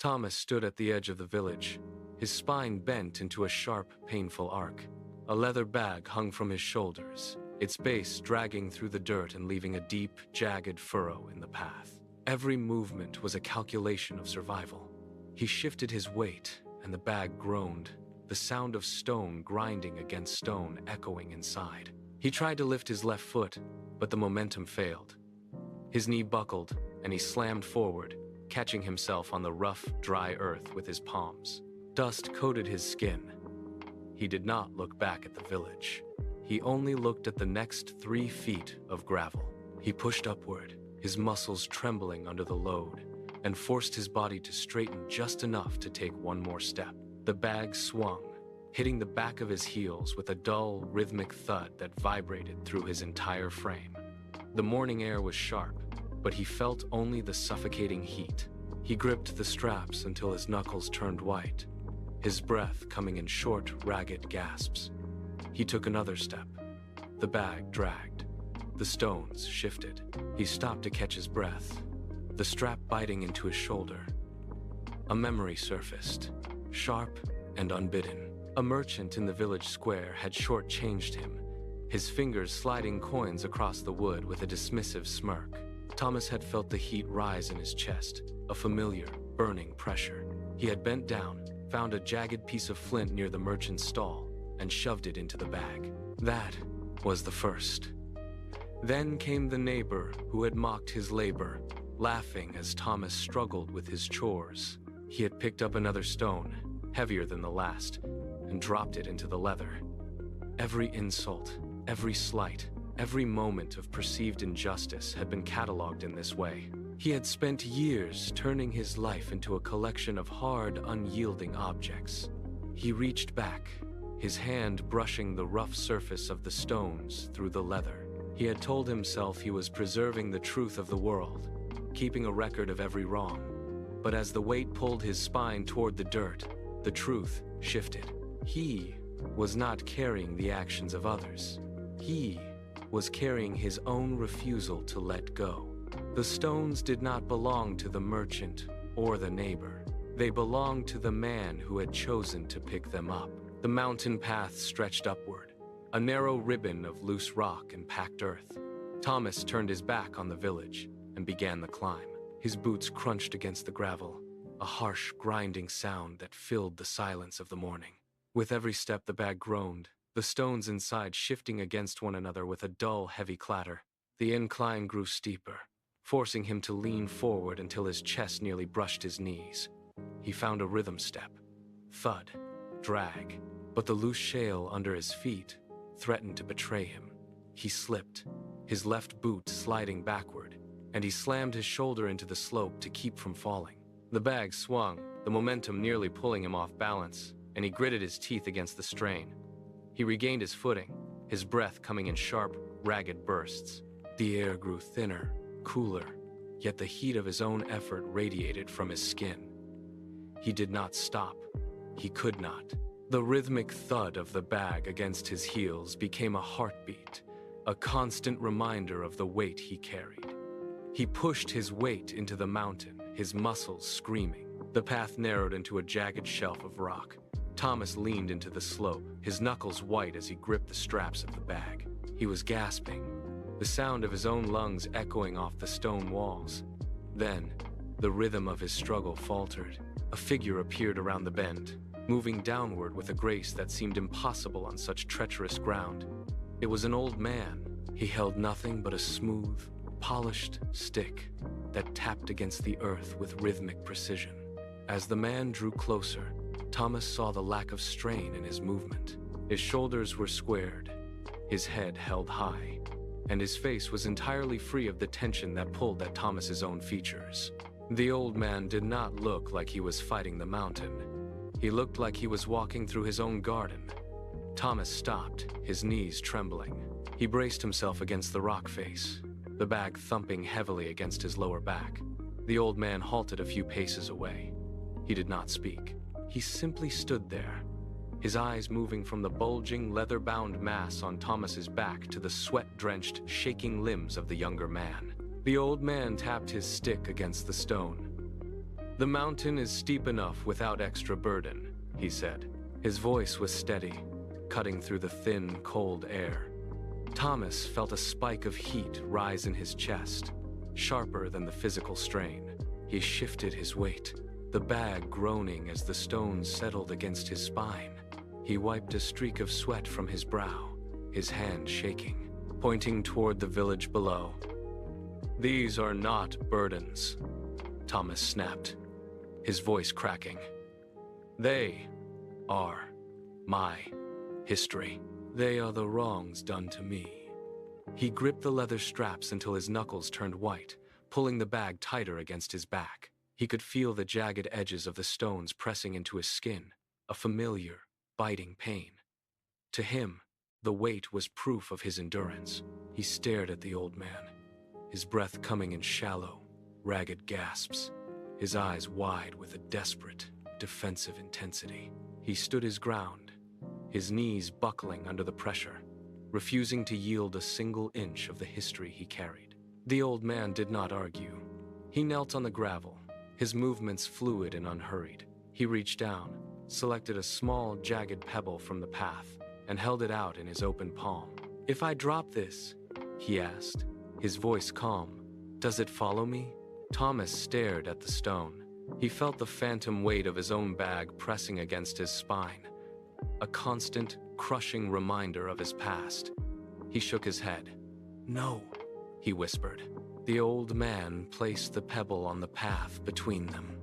Thomas stood at the edge of the village, his spine bent into a sharp, painful arc. A leather bag hung from his shoulders, its base dragging through the dirt and leaving a deep, jagged furrow in the path. Every movement was a calculation of survival. He shifted his weight, and the bag groaned, the sound of stone grinding against stone echoing inside. He tried to lift his left foot, but the momentum failed. His knee buckled, and he slammed forward, catching himself on the rough, dry earth with his palms. Dust coated his skin. He did not look back at the village. He only looked at the next 3 feet of gravel. He pushed upward, his muscles trembling under the load, and forced his body to straighten just enough to take one more step. The bag swung, hitting the back of his heels with a dull, rhythmic thud that vibrated through his entire frame. The morning air was sharp, but he felt only the suffocating heat. He gripped the straps until his knuckles turned white, his breath coming in short, ragged gasps. He took another step. The bag dragged. The stones shifted. He stopped to catch his breath, the strap biting into his shoulder. A memory surfaced, sharp and unbidden. A merchant in the village square had shortchanged him, his fingers sliding coins across the wood with a dismissive smirk. Thomas had felt the heat rise in his chest, a familiar, burning pressure. He had bent down, found a jagged piece of flint near the merchant's stall, and shoved it into the bag. That was the first. Then came the neighbor who had mocked his labor, laughing as Thomas struggled with his chores. He had picked up another stone, heavier than the last, and dropped it into the leather. Every insult, every slight, every moment of perceived injustice had been cataloged in this way. He had spent years turning his life into a collection of hard, unyielding objects. He reached back, his hand brushing the rough surface of the stones through the leather. He had told himself he was preserving the truth of the world, keeping a record of every wrong. But as the weight pulled his spine toward the dirt, the truth shifted. He was not carrying the actions of others. He was carrying his own refusal to let go. The stones did not belong to the merchant or the neighbor. They belonged to the man who had chosen to pick them up. The mountain path stretched upward, a narrow ribbon of loose rock and packed earth. Thomas turned his back on the village and began the climb. His boots crunched against the gravel, a harsh, grinding sound that filled the silence of the morning. With every step, the bag groaned, the stones inside shifting against one another with a dull, heavy clatter. The incline grew steeper, forcing him to lean forward until his chest nearly brushed his knees. He found a rhythm step. Thud, drag, but the loose shale under his feet threatened to betray him. He slipped, his left boot sliding backward, and he slammed his shoulder into the slope to keep from falling. The bag swung, the momentum nearly pulling him off balance, and he gritted his teeth against the strain. He regained his footing, his breath coming in sharp, ragged bursts. The air grew thinner, cooler, yet the heat of his own effort radiated from his skin. He did not stop. He could not. The rhythmic thud of the bag against his heels became a heartbeat, a constant reminder of the weight he carried. He pushed his weight into the mountain, his muscles screaming. The path narrowed into a jagged shelf of rock. Thomas leaned into the slope, his knuckles white as he gripped the straps of the bag. He was gasping, the sound of his own lungs echoing off the stone walls. Then, the rhythm of his struggle faltered. A figure appeared around the bend, moving downward with a grace that seemed impossible on such treacherous ground. It was an old man. He held nothing but a smooth, polished stick that tapped against the earth with rhythmic precision. As the man drew closer, Thomas saw the lack of strain in his movement. His shoulders were squared, his head held high, and his face was entirely free of the tension that pulled at Thomas's own features. The old man did not look like he was fighting the mountain. He looked like he was walking through his own garden. Thomas stopped, his knees trembling. He braced himself against the rock face, the bag thumping heavily against his lower back. The old man halted a few paces away. He did not speak. He simply stood there, his eyes moving from the bulging, leather-bound mass on Thomas's back to the sweat-drenched, shaking limbs of the younger man. The old man tapped his stick against the stone. "The mountain is steep enough without extra burden," he said. His voice was steady, cutting through the thin, cold air. Thomas felt a spike of heat rise in his chest, sharper than the physical strain. He shifted his weight, the bag groaning as the stones settled against his spine. He wiped a streak of sweat from his brow, his hand shaking, pointing toward the village below. "These are not burdens," Thomas snapped, his voice cracking. "They are my history. They are the wrongs done to me." He gripped the leather straps until his knuckles turned white, pulling the bag tighter against his back. He could feel the jagged edges of the stones pressing into his skin, a familiar, biting pain. To him, the weight was proof of his endurance. He stared at the old man, his breath coming in shallow, ragged gasps, his eyes wide with a desperate, defensive intensity. He stood his ground, his knees buckling under the pressure, refusing to yield a single inch of the history he carried. The old man did not argue. He knelt on the gravel, his movements fluid and unhurried. He reached down, selected a small, jagged pebble from the path, and held it out in his open palm. "If I drop this," he asked, his voice calm, "does it follow me?" Thomas stared at the stone. He felt the phantom weight of his own bag pressing against his spine, a constant, crushing reminder of his past. He shook his head. "No," he whispered. The old man placed the pebble on the path between them.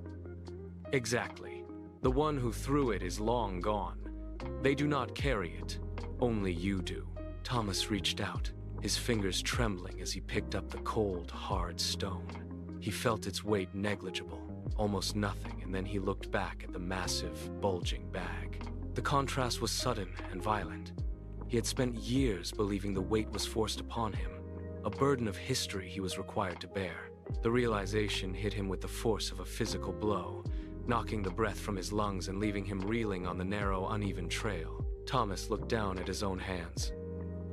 "Exactly. The one who threw it is long gone. They do not carry it. Only you do." Thomas reached out, his fingers trembling as he picked up the cold, hard stone. He felt its weight negligible, almost nothing, and then he looked back at the massive, bulging bag. The contrast was sudden and violent. He had spent years believing the weight was forced upon him, a burden of history he was required to bear. The realization hit him with the force of a physical blow, knocking the breath from his lungs and leaving him reeling on the narrow, uneven trail. Thomas looked down at his own hands,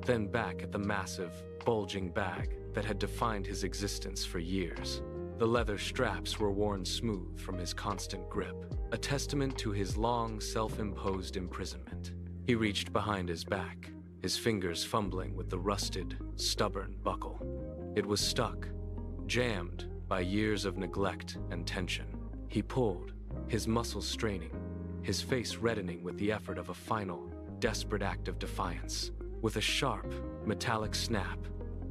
then back at the massive, bulging bag that had defined his existence for years. The leather straps were worn smooth from his constant grip, a testament to his long, self-imposed imprisonment. He reached behind his back, his fingers fumbling with the rusted, stubborn buckle. It was stuck, jammed by years of neglect and tension. He pulled, his muscles straining, his face reddening with the effort of a final, desperate act of defiance. With a sharp, metallic snap,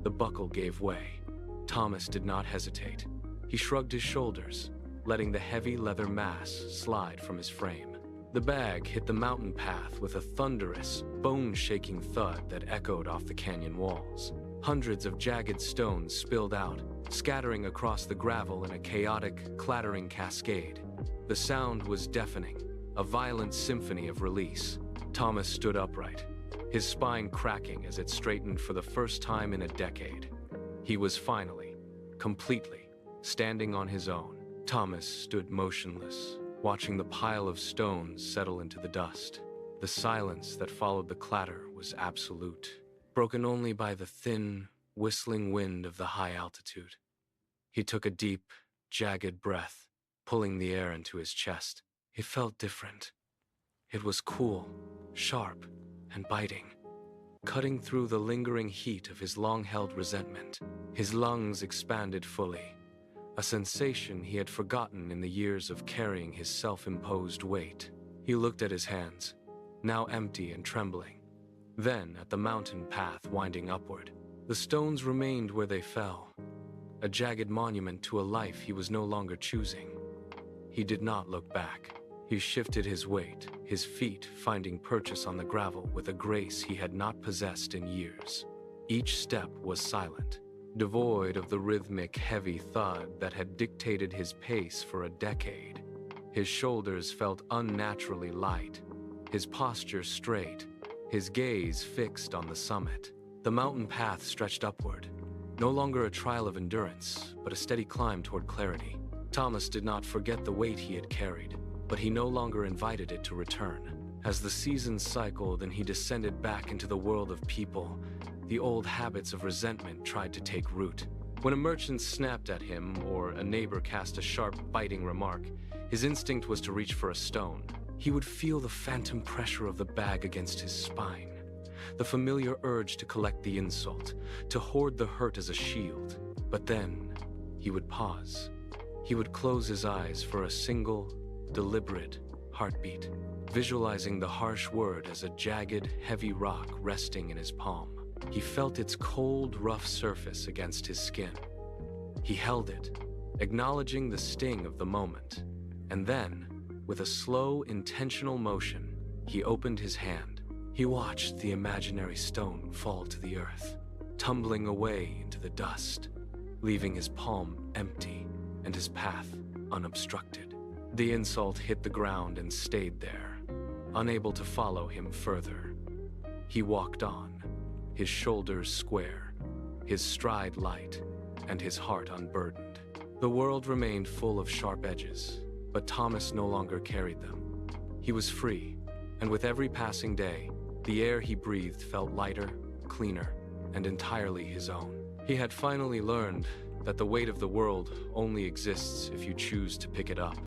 the buckle gave way. Thomas did not hesitate. He shrugged his shoulders, letting the heavy leather mass slide from his frame. The bag hit the mountain path with a thunderous, bone-shaking thud that echoed off the canyon walls. Hundreds of jagged stones spilled out, scattering across the gravel in a chaotic, clattering cascade. The sound was deafening, a violent symphony of release. Thomas stood upright, his spine cracking as it straightened for the first time in a decade. He was finally, completely, standing on his own. Thomas stood motionless, watching the pile of stones settle into the dust. The silence that followed the clatter was absolute, broken only by the thin, whistling wind of the high altitude. He took a deep, jagged breath, pulling the air into his chest. It felt different. It was cool, sharp, and biting, cutting through the lingering heat of his long-held resentment. His lungs expanded fully, a sensation he had forgotten in the years of carrying his self-imposed weight. He looked at his hands, now empty and trembling, then at the mountain path winding upward. The stones remained where they fell, a jagged monument to a life he was no longer choosing. He did not look back. He shifted his weight, his feet finding purchase on the gravel with a grace he had not possessed in years. Each step was silent, devoid of the rhythmic, heavy thud that had dictated his pace for a decade. His shoulders felt unnaturally light, his posture straight, his gaze fixed on the summit. The mountain path stretched upward, no longer a trial of endurance, but a steady climb toward clarity. Thomas did not forget the weight he had carried, but he no longer invited it to return. As the seasons cycled and he descended back into the world of people, the old habits of resentment tried to take root. When a merchant snapped at him or a neighbor cast a sharp, biting remark, his instinct was to reach for a stone. He would feel the phantom pressure of the bag against his spine, the familiar urge to collect the insult, to hoard the hurt as a shield. But then, he would pause. He would close his eyes for a single, deliberate heartbeat, visualizing the harsh word as a jagged, heavy rock resting in his palm. He felt its cold, rough surface against his skin. He held it, acknowledging the sting of the moment. And then, with a slow, intentional motion, he opened his hand. He watched the imaginary stone fall to the earth, tumbling away into the dust, leaving his palm empty and his path unobstructed. The insult hit the ground and stayed there, unable to follow him further. He walked on, his shoulders square, his stride light, and his heart unburdened. The world remained full of sharp edges, but Thomas no longer carried them. He was free, and with every passing day, the air he breathed felt lighter, cleaner, and entirely his own. He had finally learned that the weight of the world only exists if you choose to pick it up.